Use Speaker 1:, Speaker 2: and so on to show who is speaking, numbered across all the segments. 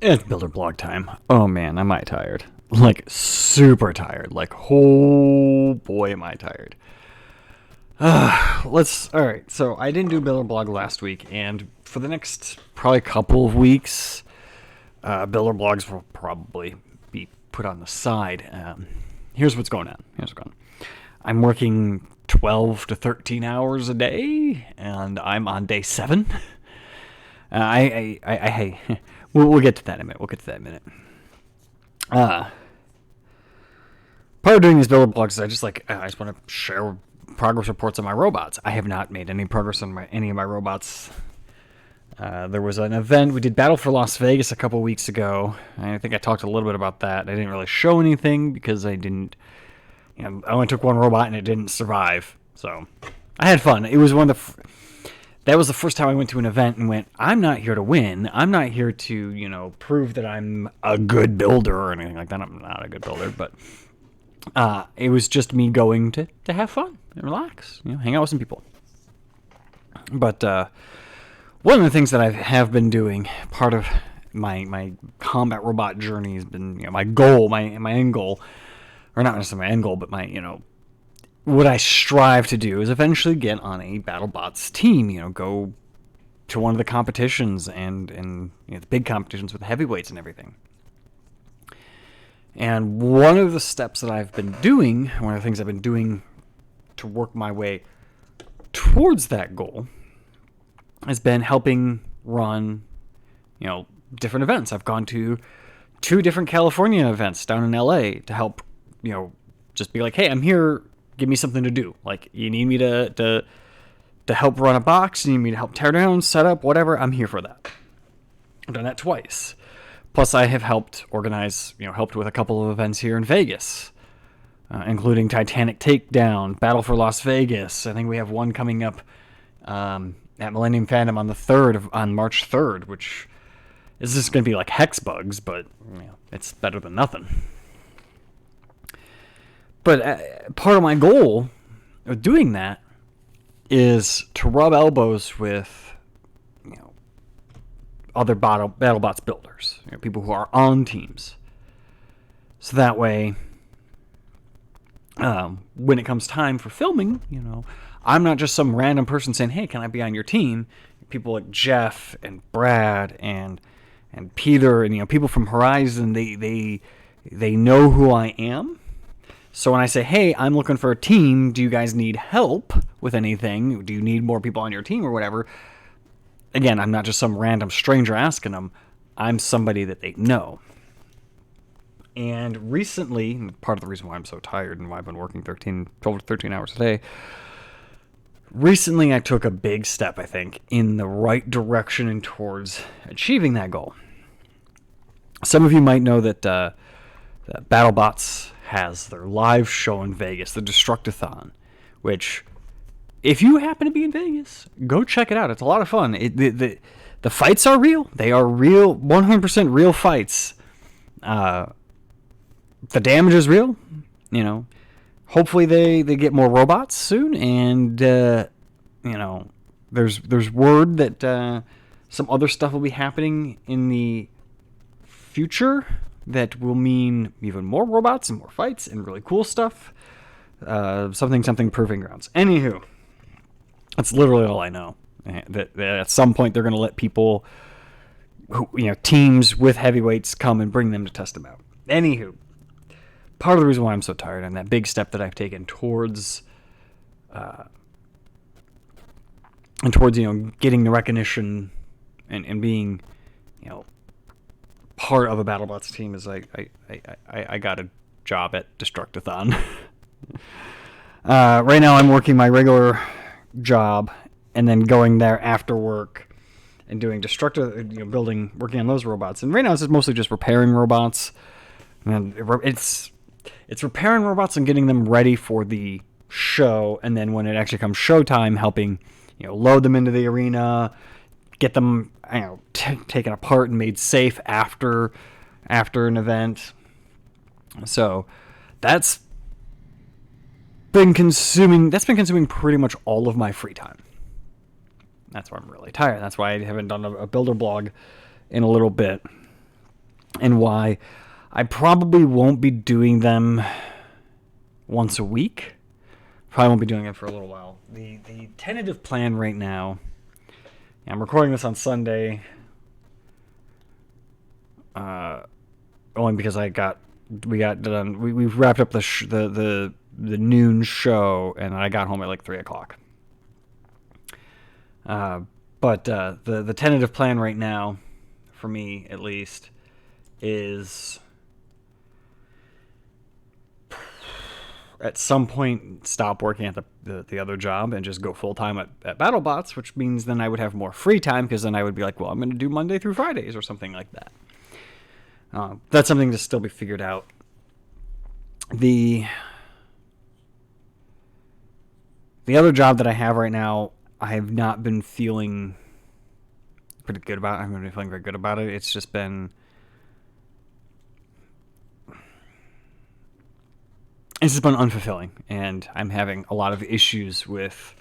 Speaker 1: It's builder blog time. Oh man, am I tired. Like, super tired. Like, oh boy, am I tired. Alright, so I didn't do builder blog last week, and for the next probably couple of weeks, builder blogs will probably be put on the side. Here's what's going on. I'm working 12 to 13 hours a day, and I'm on day 7. We'll get to that in a minute. Part of doing these builder blogs is I just want to share progress reports on my robots. I have not made any progress on any of my robots. There was an event, we did Battle for Las Vegas a couple weeks ago. I think I talked a little bit about that. I didn't really show anything because I only took one robot and it didn't survive. So I had fun. It was that was the first time I went to an event and went, I'm not here to win. I'm not here to, prove that I'm a good builder or anything like that. I'm not a good builder, but it was just me going to have fun and relax, hang out with some people. But one of the things that I have been doing, part of my combat robot journey has been, my goal, my end goal, or not necessarily my end goal, but what I strive to do is eventually get on a BattleBots team, go to one of the competitions and the big competitions with the heavyweights and everything. And one of the steps that I've been doing, one of the things I've been doing to work my way towards that goal has been helping run, different events. I've gone to 2 different California events down in LA to help, just be like, hey, I'm here. Give me something to do. Like, you need me to help run a box, you need me to help tear down, set up, whatever, I'm here for that. I've done that twice. Plus, I have helped organize, helped with a couple of events here in Vegas, including Titanic Takedown, Battle for Las Vegas. I think we have one coming up at Millennium Phantom on March 3rd, which is just going to be like hex bugs, but it's better than nothing. But part of my goal of doing that is to rub elbows with, other BattleBots builders, people who are on teams. So that way, when it comes time for filming, I'm not just some random person saying, hey, can I be on your team? People like Jeff and Brad and Peter and, people from Horizon, they know who I am. So when I say, hey, I'm looking for a team, do you guys need help with anything? Do you need more people on your team or whatever? Again, I'm not just some random stranger asking them. I'm somebody that they know. And recently, part of the reason why I'm so tired and why I've been working 12 to 13 hours a day, recently I took a big step, I think, in the right direction and towards achieving that goal. Some of you might know that BattleBots has their live show in Vegas, the Destructathon, which, if you happen to be in Vegas, go check it out. It's a lot of fun. The fights are real. They are real, 100% real fights. The damage is real. Hopefully they get more robots soon, and there's word that some other stuff will be happening in the future that will mean even more robots and more fights and really cool stuff. Something proving grounds. Anywho, that's literally all I know. That at some point they're going to let people, teams with heavyweights come and bring them to test them out. Anywho, part of the reason why I'm so tired and that big step that I've taken towards getting the recognition and being, part of a BattleBots team is I got a job at Destructathon. Right now I'm working my regular job and then going there after work and doing working on those robots. And right now it's mostly just repairing robots. And it's repairing robots and getting them ready for the show, and then when it actually comes showtime, helping load them into the arena, get them taken apart and made safe after an event. So that's been consuming pretty much all of my free time. That's why I'm really tired. That's why I haven't done a builder blog in a little bit. and why I probably won't be doing them once a week. Probably won't be doing it for a little while. The tentative plan right now, I'm recording this on Sunday, only because we got done. We wrapped up the noon show, and I got home at like 3 o'clock. But the tentative plan right now, for me at least, is at some point stop working at the other job and just go full time at BattleBots, which means then I would have more free time, because then I would be like, well, I'm going to do Monday through Fridays or something like that. That's something to still be figured out. The other job that I have right now, I have not been feeling pretty good about. I haven't been feeling very good about it. It's just been unfulfilling, and I'm having a lot of issues with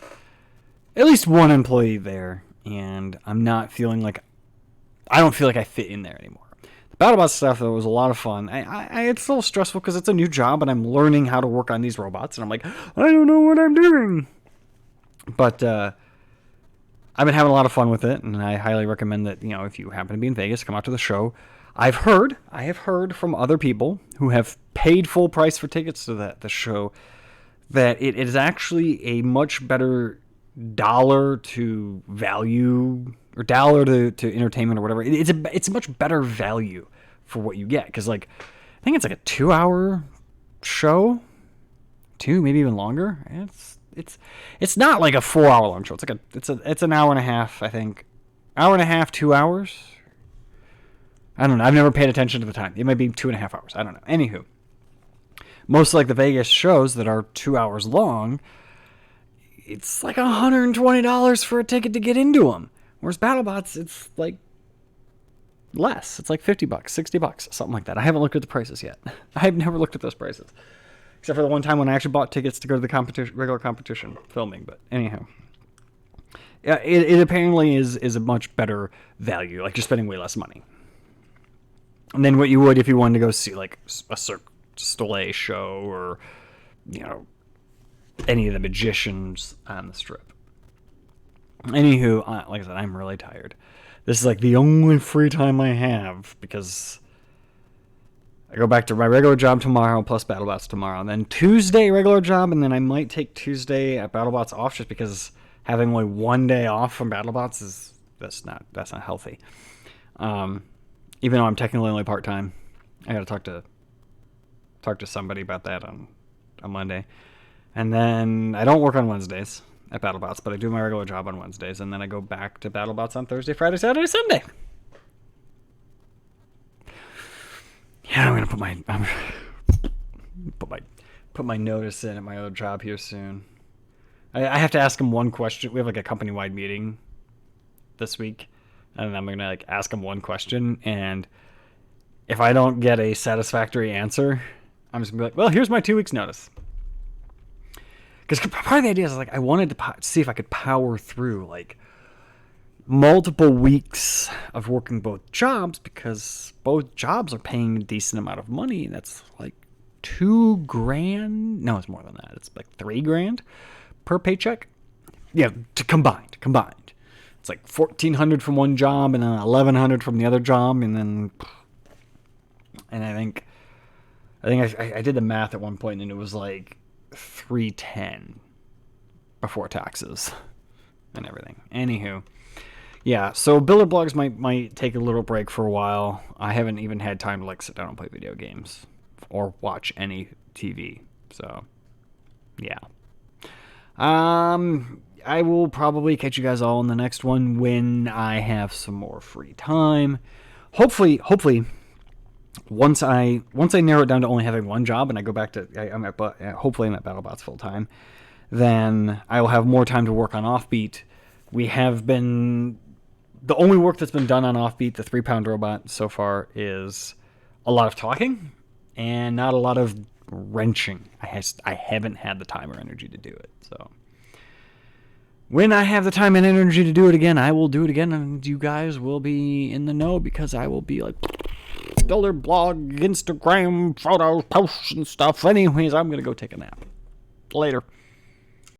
Speaker 1: at least one employee there, and I don't feel like I fit in there anymore. The BattleBot stuff, though, was a lot of fun. It's a little stressful because it's a new job, and I'm learning how to work on these robots, and I'm like, I don't know what I'm doing. But I've been having a lot of fun with it, and I highly recommend that, if you happen to be in Vegas, come out to the show. I have heard from other people who have paid full price for tickets to the show that it is actually a much better dollar to value, or dollar to entertainment, or whatever. It's a much better value for what you get, because I think it's like a 2-hour show, maybe even longer. It's not like a 4-hour long show. It's an hour and a half, I think. Hour and a half, 2 hours. I don't know. I've never paid attention to the time. It might be 2.5 hours. I don't know. Anywho, most like the Vegas shows that are 2 hours long, it's like $120 for a ticket to get into them. Whereas BattleBots, it's like less. It's like $50, $60, something like that. I haven't looked at the prices yet. I've never looked at those prices, except for the one time when I actually bought tickets to go to the regular competition filming. But anyhow, yeah, it apparently is a much better value. Like, you're spending way less money than what you would if you wanted to go see like a Cirque du Soleil show, or any of the magicians on the Strip. Anywho, like I said, I'm really tired. This is like the only free time I have, because I go back to my regular job tomorrow, plus BattleBots tomorrow, and then Tuesday regular job, and then I might take Tuesday at BattleBots off, just because having only one day off from BattleBots that's not healthy. Even though I'm technically only part-time, I got to talk to somebody about that on Monday. And then I don't work on Wednesdays at BattleBots, but I do my regular job on Wednesdays, and then I go back to BattleBots on Thursday, Friday, Saturday, Sunday. Yeah, I'm gonna put my notice in at my other job here soon. I have to ask them one question. We have like a company-wide meeting this week, and I'm gonna ask them one question, and if I don't get a satisfactory answer, I'm just gonna be like, well, here's my 2 weeks notice. Because part of the idea is I wanted to see if I could power through multiple weeks of working both jobs, because both jobs are paying a decent amount of money. That's like $2,000. No, it's more than that. It's like $3,000 per paycheck. Yeah, combined. It's like $1,400 from one job, and then $1,100 from the other job, and I think I did the math at one point, and it was like $310 before taxes and everything. Anywho, yeah. So builder blogs might take a little break for a while. I haven't even had time to sit down and play video games or watch any TV. So, yeah. I will probably catch you guys all in the next one when I have some more free time. Hopefully, once I narrow it down to only having one job, and I go back to hopefully I'm at BattleBots full time, then I will have more time to work on Offbeat. We have been the only work that's been done on Offbeat, the 3-pound robot, so far is a lot of talking and not a lot of wrenching. I haven't had the time or energy to do it. So when I have the time and energy to do it again, I will do it again, and you guys will be in the know, because I will be builder blog, Instagram, photos, posts, and stuff. Anyways, I'm going to go take a nap. Later.